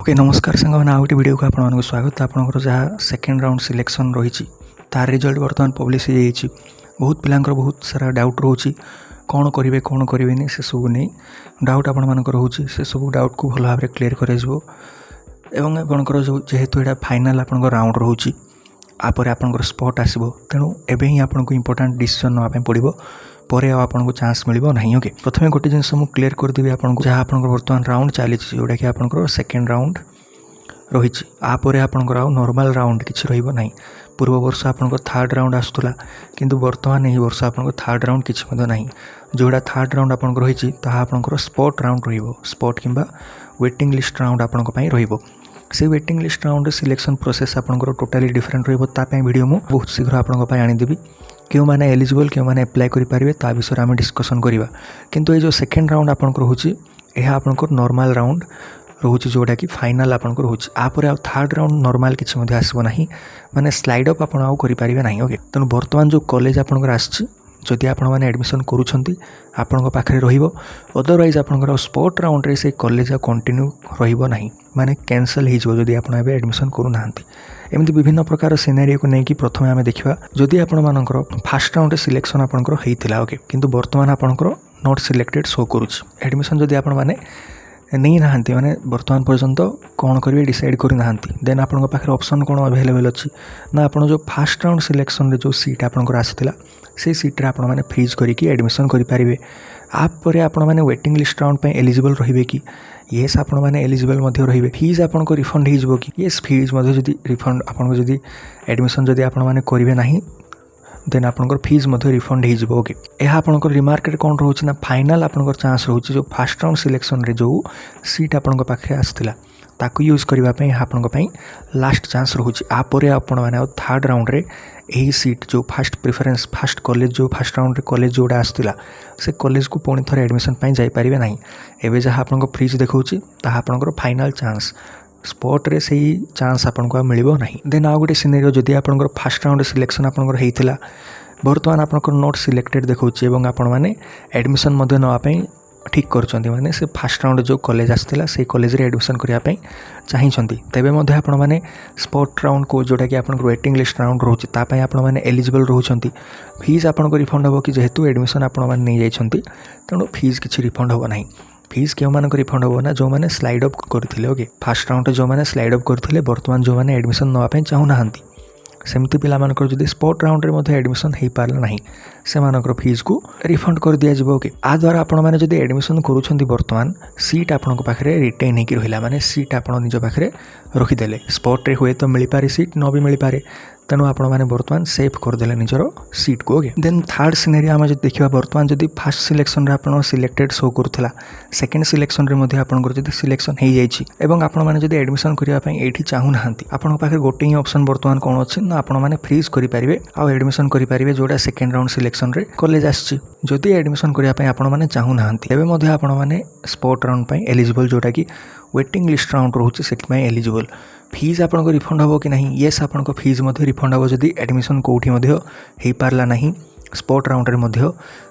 Okay नमस्कार सांगने आउ गोटे वीडियो को आपको स्वागत। आपंकर जहाँ सेकेंड राउंड सिलेक्शन रही तार रिजल्ट बर्तमान पब्लिश हो बहुत पिलांकर बहुत सारा डाउट रोचे कौन करेंगे कौन करेंगे से सब नहीं डाउट आपंकर रोचे से सब डाउट को भल भाव क्लीयर कर जेहेतु यहाँ फाइनाल आप राउंड रोचे आपर आपंकर स्पॉट आसो तेणु एवं ही आपको इंपोर्टाट डिसीजन नापी पड़ो पर आपको चान्स मिल ना। ओके प्रथम गोटे जिन मुझे क्लीयर करदेवी आपको जहाँ आप बर्तमान राउंड चली जोटा कि आपंकर सेकेंड राउंड रही आपर आपंकर आउ नॉर्मल राउंड किसी रहा पूर्व वर्ष आपंकर थर्ड राउंड आसूला किंतु बर्तमान यही वर्ष आपंकर थर्ड राउंड किसी ना जोड़ा थर्ड राउंड आपंकर रही आपंकर स्पॉट राउंड स्पॉट किंबा वेटिंग लिस्ट राउंड आपंकर रही से waiting list round selection process आपंकर टोटाली डिफरेंट रही वीडियो मुझे बहुत शीघ्र आपंकर आनीदेवी क्यों मैंने एलिजिबल क्यों मैंने अप्लाई करेंगे ता विषय आम डिस्कसन करवा किंतु ये जो सेकेंड राउंड आपंकर रोचे यह आपंकर नॉर्मल राउंड रोचे जोटा कि फाइनाल आपंकर रोचे आपर आ थर्ड राउंड नॉर्मल किसी आसब ना माने स्लाइड अप आपड़ करेंगे ना। ओके तेणु बर्तमान जो कॉलेज आपंकर आदि आपण मैंने एडमिशन करुँचे रहिबो अदरवाइज आपंकर स्पॉट राउंड रे से कॉलेज कंटिन्यू रहिबो नहीं माने कैंसल हो जदि आपण एबे एडमिशन करूना एमती विभिन्न प्रकार सिनेरियो को लेकिन प्रथम आम देखा जदि आपंकर फास्ट राउंड सिलेक्शन आपंकर होता ओके किंतु बर्तमान आपंकर नॉट सिलेक्टेड शो करुच्ची एडमिशन जदि आपण मैंने नहीं ना माने बर्तमान पर्यंत कौन करेंगे डिसाइड करना देन आपण पाखे ऑप्शन कौन अवेलेबल अच्छी ना आप जो फास्ट राउंड सिलेक्शन रे जो सीट आपंकर आसाला से सीट्रे आपण मैंने फ्रीज करके एडमिशन करेंगे आप मैंने वेटिंग लिस्ट राउंड पे एलिजिबल रहिबे कि येस आपण मैंने एलिजिबल रहिबे फीस आपको रिफंड हो कि येस फीस रिफंड आपको जदि एडमिशन जदि आपण मैंने करेंगे ना देन आपंकर फीस रिफंड हो। ओके यह आपंकर रिमार्क कौन रोचे ना फाइनाल आपंकर चान्स रोचे जो फास्ट राउंड सिलेक्शन रे जो सीट आपण पाखे आसाला ताकू यूज करने आपण लास्ट चान्स रोचे आपर आपण मैंने थर्ड राउंड रे यही सीट जो फास्ट प्रिफरेंस फास्ट कॉलेज जो फास्ट राउंड रे कॉलेज जोड़ा आसाला से कॉलेज को पुणी थोड़े एडमिशन जापारे ना एवं जहाँ आप फ्रीज देखा आपंकर फाइनाल चान्स स्पॉट रे से चान्स आपको मिल ना। देन आउ गोटे सिनेरियो जदि आपंकर फास्ट राउंड सिलेक्शन आपंकर होता बर्तमान आपंकर नॉट सिलेक्टेड देखा आपण मैंने एडमिशन नापी ठीक कर माने से फास्ट राउंड जो कॉलेज आसाला से कॉलेज रे एडमिशन करने चाहिए तेबे आपण मैंने स्पॉट राउंड को जोटा कि आप वेटिंग लिस्ट राउंड रोचे तापाई आपण मैंने एलिजिबल रोचंती फीस आपको रिफंड हो कि जेहेतु एडमिशन आपण मैंने नहीं जाइछंती तेणु फीस किसी रिफंड हो ना फीस क्यों मानक रिफंड हो ना जो मैंने स्लाइड अप करते ओके फास्ट राउंड जो मैंने स्लाइड अप करते बर्तमान जो मैंने एडमिशन नापी चाहूना सेमती पिला जदि स्पॉट राउंड रे एडमिशन हो पारा ना से फीस को रिफंड कर दिया जाए। ओके आ द्वारा आपण मैंने जदि एडमिशन करुँच बर्तमान सीट आपण पाखे रिटेन होकर रहा माने सीट आप निज पाखे रखीदे स्पॉट रे हुए तो मिल पारे सीट न भी मिल पारे तेणु आपण मैंने बर्तमान सेव करदे निजर सीट को। ओके देन थर्ड सिनेरियो आम देखा बर्तमान जदि फास्ट सिलेक्शन आप सिलेक्टेड शो करूला सेकेंड सिलेक्शन रे आपंकर जदि सिलेक्शन हो जाए आपण मैंने जदि एडमिशन करने ये चाहूना आपण पाखे गोटे ही ऑप्शन बर्तमान कौन अच्छी ना आपण मैंने फ्रीज करेंगे आउ एडमिशन करेंगे जोड़ा सेकेंड राउंड सिलेक्शन रे कॉलेज आसी जदि एडमिशन करने आपण मैंने चाहूना एवं आपण मैंने स्पॉट राउंड पे एलिजिबल जोटा कि वेटिंग लिस्ट राउंड रोचे से एलिजिबल फीस आपको रिफंड हो कि नहीं येस आपको फीस रिफंड हो जदि एडमिशन कौटी हो पारा ना स्पॉट राउंड रे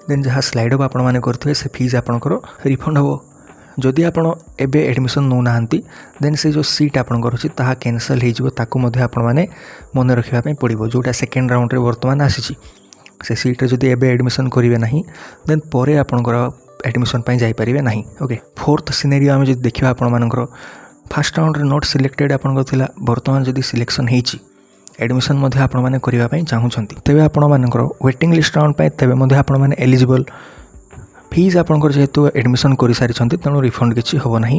देन जहाँ स्लाइड अप आपण मैंने करते से फीस आपंकर रिफंड हो जदि आपण एबे एडमिशन नौना देन से जो सीट आपंकर अच्छी ताहा कैंसल हो मैंने मन रखापी पड़ो जोटा सेकेंड राउंड रे बर्तमान आसी से सीट्रे जदि एबे एडमिशन करेंगे ना देन पर आपंकर एडमिशन जापारे ना। ओके फोर्थ सिनेरियो आम जब देखा आपर फास्ट राउंड रे नॉट सिलेक्टेड आपंकर बर्तमान जदि सिलेक्शन होती एडमिशन आपण मैंने करने चाहूँगी तेज आपर वेटिंग लिस्ट राउंड पे तेज आपण मैंने एलिजिबल फीस आपंकर जेहेतु एडमिशन कर सारी तेणु रिफंड किसी हम ना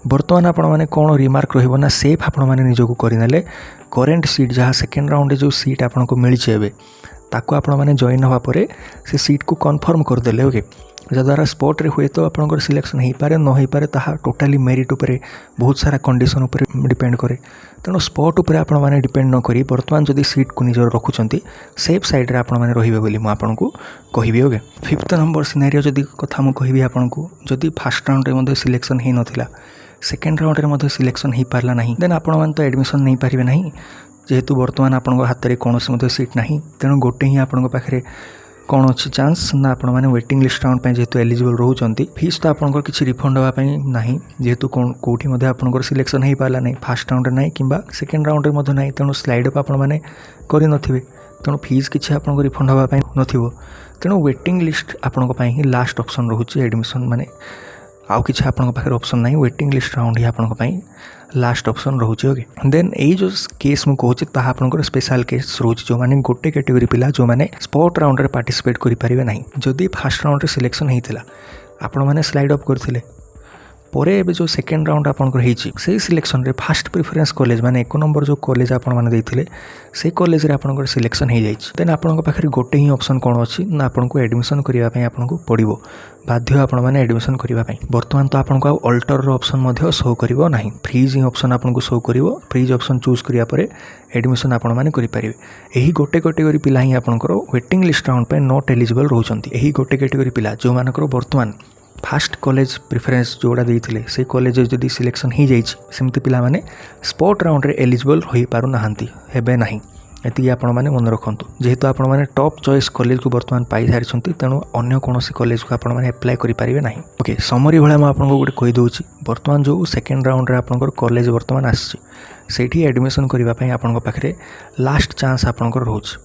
बर्तमान आपण मैंने कौन रिमार्क रहा सेफ आपण मैंने निजक करने करेन्ट सीट जहाँ सेकेंड राउंड जो सीट आपको मिली ताको आपण मैंने जॉइन हवा परे से सीट को कन्फर्म करदे। ओके जद्वारा स्पॉट रे हुए तो आपंकर सिलेक्शन हो पारे न हो पारे ताहा टोटाली मेरिट उपरे बहुत सारा कंडीशन उपरे डिपेंड करे तेणु स्पॉट उपरे आपण मैंने डिपेंड न करी बर्तमान जदि सीट को निजर रखुंट सेफ साइड रे आपण मैंने रहिबे बोली मु आपनको कहिबी। ओके फिफ्थ नंबर सिनेरियो जदि कथा मु कहिबी आपनको जदि फास्ट राउंड रे सिलेक्शन हो नथिला सेकेंड राउंड रे सिलेक्शन हो पारला नहीं देन आपण मैंने तो एडमिशन नहीं पारिबे नहीं जेहेतु बर्तमान आपण हाथ में कौन सीट ना तेणु गोटे ही आपण पाखे कौन अच्छी चांस ना आपण मैंने वेटिंग लिस्ट राउंड जेहेतु एलिजिबल रोचंती फीस तो आपंकर किसी रिफंड होगापाई ना जेहेतु कौटी आपंकर सिलेक्शन हो पारा ना फास्ट राउंड ना कि सेकेंड राउंड में ना तेणु स्लाइड अप आपने करें तेणु फीस किसी आपको रिफंड होगापाई नथिबो तेणु वेटिंग लिस्ट आपण ही लास्ट ऑप्शन रोचे एडमिशन माने आउ किसी आपन पाखे ऑप्शन ना वेटिंग लिस्ट राउंड ही आपन लास्ट ऑप्शन रोचे ओके देन यही जो केस मुझे कहूँ ताहा आपनकर स्पेशल केस रोचे जो मैंने गोटे कैटेगरी पिला जो मैंने स्पॉट राउंड रे पार्टिसिपेट करें ना जदि फास्ट राउंड रे सिलेक्शन होता आपण मैंने स्लाइड अप करते पर एबे जो सेकेंड राउंड आपंकर से सिलेक्शन रे फास्ट प्रिफरेंस कॉलेज माने 1 नंबर जो कॉलेज आपण माने देथिले से कॉलेज रे आपंकर सिलेक्शन हो जाए देन आपण पाखे गोटे ही ऑप्शन कौन अच्छी ना आपको एडमिशन करने आपको पड़ो बाध्य आपण मैंने एडमिशन करने बर्तमान तो आपको अल्टर ऑप्शन शो करिवो नहीं फ्रीज ही ऑप्शन आपको शो करिवो फ्रीज ऑप्शन चूज करिया परे एडमिशन आपण मैंने करें यही गोटे कैटेगरी पिला ही आपंकर वेटिंग लिस्ट राउंड पे नॉट एलिजिबल रोचंती यही गोटे कैटेगरी पिला जो मानकर बर्तमान फास्ट कॉलेज प्रिफरेंस जोड़ा देते से कॉलेज जदि सिलेक्शन हो जाती पिला माने स्पॉट राउंड रे एलिजिबल हो पारु नाहंती हेबे नहीं एति आपण माने मन रखंतु जेहेतु आपण माने टॉप चॉइस कॉलेज को बर्तमान पाई सारिछंती तेणु अन्य कोनोसी कॉलेज को आपण माने अप्लाई करि पारिबे नहीं ओके समरी भला मैं आपको गोटे कहि दउची बर्तमान जो सेकेंड राउंड रे आपनकर कॉलेज बर्तमान आछि सेठी एडमिशन करबा पई आपनकर पाखरे लास्ट चांस आपनकर रहउछि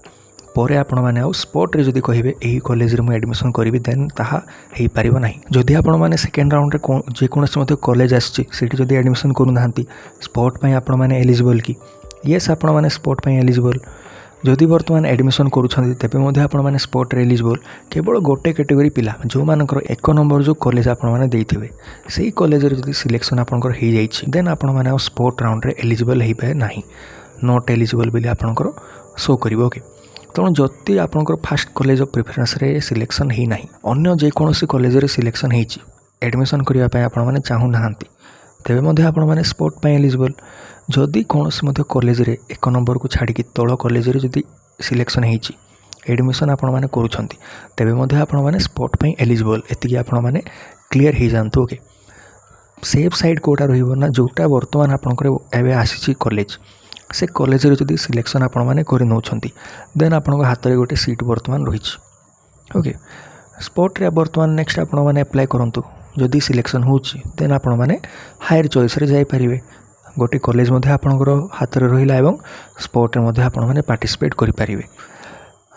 पर आपण मैंने आउ स्पॉट रे जदि कहिबे एही कॉलेज रे मु एडमिशन करिवि देन ताहा हेई पारिबो नाही जदि आपण माने सेकेंड राउंड रे जे कोनोसी मते कॉलेज आछि सेठी जदि एडमिशन करू नाहंती स्पॉट पई आपण माने एलिजिबल कि येस आपण माने स्पॉट पई एलिजिबल जदि बर्तमान एडमिशन करूछंती तेबे मध्ये आपण माने स्पॉट रे एलिजिबल केवल गोटे कैटेगरी पिला जो मानकर 1 नंबर जो कॉलेज आपण माने देइथिबे सेही कॉलेज रे जदि सिलेक्शन आपनकर हेई जाइछि देन आपण माने स्पॉट राउंड रे एलिजिबल हेई पाए नाही नॉट एलिजिबल बिली आपनकर शो करिवो ओके तेणु जदि आपंकर फास्ट कॉलेज ऑफ प्रिफरेंस रे सिलेक्शन ही नहीं अन्य जेकोसी कॉलेज रे सिलेक्शन होती एडमिशन करने आपण मैंने चाहू ना तेबे मध्य आपण मैंने स्पॉट पे एलिजिबल जदि कौन से कॉलेज रे 1 नंबर को छाड़ी तल कॉलेज रे जदि सिलेक्शन होती एडमिशन आपण मैंने करुँच तेबे मध्य आपण मैंने स्पॉट पे एलिजिबल एतिकी आपण मैंने क्लीयर हो जातु ओके सेफ साइड कोटा रहा जोटा बर्तमान आपंकर एवं आसी कॉलेज से कॉलेज रे जदि सिलेक्शन आपण माने करि नउछंती देन आपण हाथ रे गोटे सीट बर्तमान रही ओके स्पॉट रे बर्तमान नेक्स्ट आपण माने अप्लाई करंतु जदि सिलेक्शन होची देन आपण माने हायर चॉइस रे जाई परिबे गोटे कॉलेज मध्ये आपणकर हाथ रे रहिला एवं स्पॉट रे मध्ये आपण माने पार्टिसिपेट करि परिबे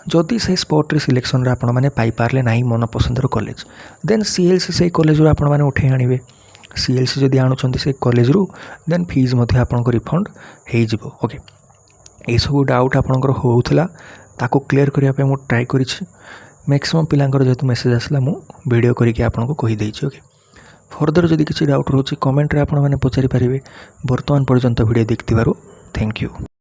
जदि से स्पॉट रे सिलेक्शन रे आपण माने पाई पारले नाही मन पसंदर कॉलेज देन सीएलसी से कॉलेज रो आपण माने उठे आनिबे सीएलसी जदि आणुछंती से कॉलेज रू देन फीस मध्ये आपनको रिफंड हो जिवो ओके ये सब डाउट आपनकर होउथला ताको क्लियर करिया पे मु ट्राई करिछि मैक्सिमम पिलांकर जेतु मेसेज आसला मु वीडियो करिके आपनको कहि देइछि ओके फर्दर जदि किछि डाउट रोछि कमेंट रे आपण माने पचारि परिबे वर्तमान पर्यंत वीडियो देखथिबारु थैंक यू।